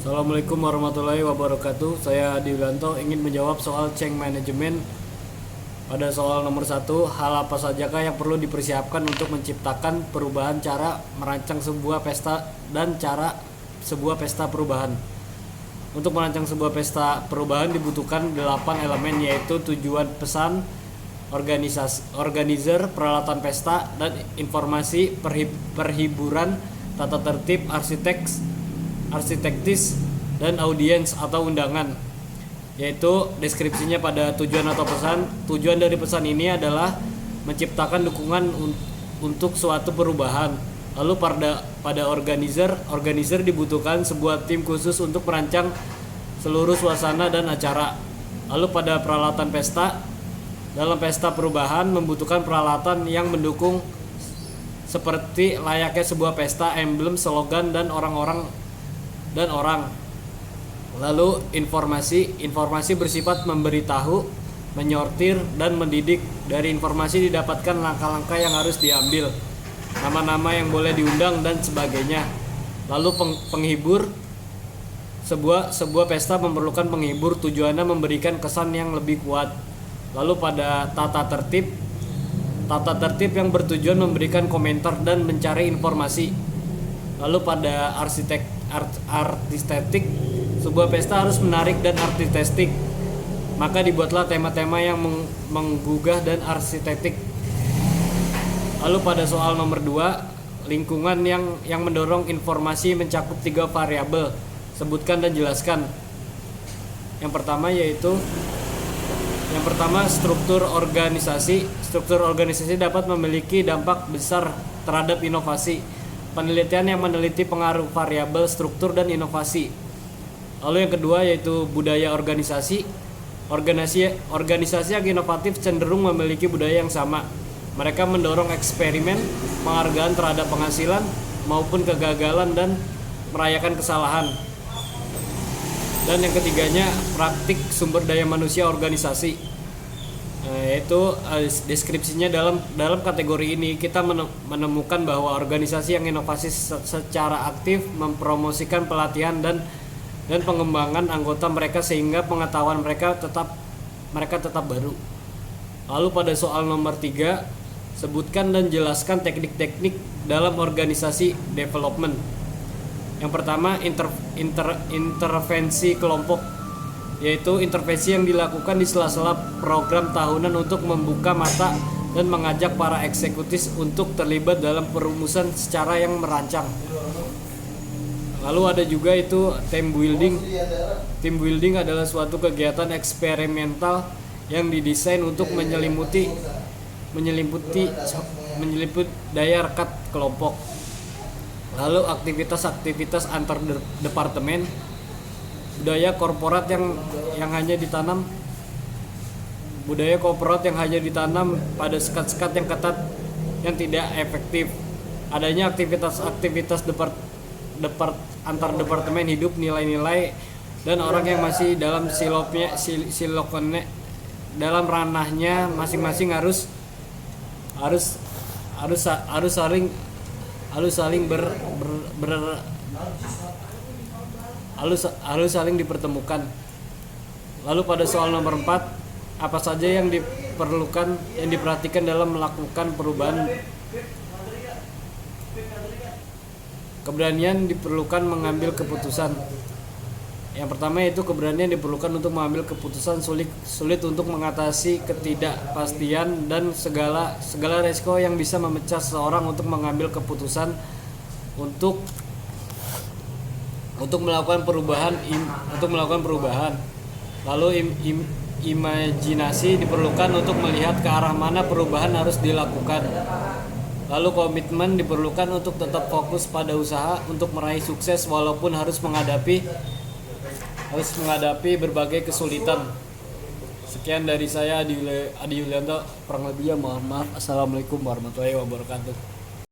Assalamualaikum warahmatullahi wabarakatuh. Saya Adi Wilanto ingin menjawab soal change management. Pada soal nomor 1, hal apa sajakah yang perlu dipersiapkan untuk menciptakan perubahan cara merancang sebuah pesta dan cara sebuah pesta perubahan. Untuk merancang sebuah pesta perubahan dibutuhkan 8 elemen, yaitu tujuan, pesan, organizer, peralatan pesta, dan informasi, perhiburan, tata tertib, arsitektis, dan audiens atau undangan, yaitu deskripsinya pada tujuan atau pesan. Tujuan dari pesan ini adalah menciptakan dukungan untuk suatu perubahan. Lalu pada organizer dibutuhkan sebuah tim khusus untuk merancang seluruh suasana dan acara. Lalu pada peralatan pesta, dalam pesta perubahan membutuhkan peralatan yang mendukung seperti layaknya sebuah pesta, emblem, slogan, dan orang. Lalu informasi bersifat memberitahu, menyortir, dan mendidik. Dari informasi didapatkan langkah-langkah yang harus diambil, nama-nama yang boleh diundang, dan sebagainya. Lalu penghibur. Sebuah pesta memerlukan penghibur, tujuannya memberikan kesan yang lebih kuat. Lalu pada tata tertib yang bertujuan memberikan komentar dan mencari informasi. Lalu pada artistik, sebuah pesta harus menarik dan artistik, maka dibuatlah tema-tema yang menggugah dan arsitektik. Lalu pada soal nomor 2, lingkungan yang mendorong informasi mencakup 3 variabel. Sebutkan dan jelaskan. Yang pertama struktur organisasi. Struktur organisasi dapat memiliki dampak besar terhadap inovasi. Penelitian yang meneliti pengaruh variabel struktur dan inovasi. Lalu yang kedua yaitu budaya organisasi. Organisasi yang inovatif cenderung memiliki budaya yang sama. Mereka mendorong eksperimen, penghargaan terhadap penghasilan maupun kegagalan, dan merayakan kesalahan. Dan yang ketiganya praktik sumber daya manusia organisasi. Yaitu deskripsinya dalam kategori ini kita menemukan bahwa organisasi yang inovasi secara aktif mempromosikan pelatihan dan pengembangan anggota mereka sehingga pengetahuan mereka tetap baru. Lalu pada soal nomor 3, sebutkan dan jelaskan teknik-teknik dalam organisasi development. Yang pertama intervensi kelompok, yaitu intervensi yang dilakukan di sela-sela program tahunan untuk membuka mata dan mengajak para eksekutif untuk terlibat dalam perumusan secara yang merancang. Lalu ada juga itu team building. Team building adalah suatu kegiatan eksperimental yang didesain untuk menyelimuti daya rekat kelompok. Lalu aktivitas antar departemen. Budaya korporat yang hanya ditanam pada sekat-sekat yang ketat yang tidak efektif. Adanya aktivitas antar departemen hidup, nilai-nilai, dan orang yang masih dalam silokonnya dalam ranahnya masing-masing harus saling dipertemukan. Lalu pada soal nomor 4, apa saja yang diperhatikan dalam melakukan perubahan? Keberanian diperlukan mengambil keputusan. Yang pertama yaitu keberanian diperlukan untuk mengambil keputusan sulit untuk mengatasi ketidakpastian dan segala resiko yang bisa memecah seseorang untuk mengambil keputusan untuk melakukan perubahan. Lalu imajinasi diperlukan untuk melihat ke arah mana perubahan harus dilakukan. Lalu komitmen diperlukan untuk tetap fokus pada usaha untuk meraih sukses walaupun harus menghadapi berbagai kesulitan. Sekian dari saya Adi Yulianto, kurang lebihnya mohon maaf. Assalamualaikum warahmatullahi wabarakatuh.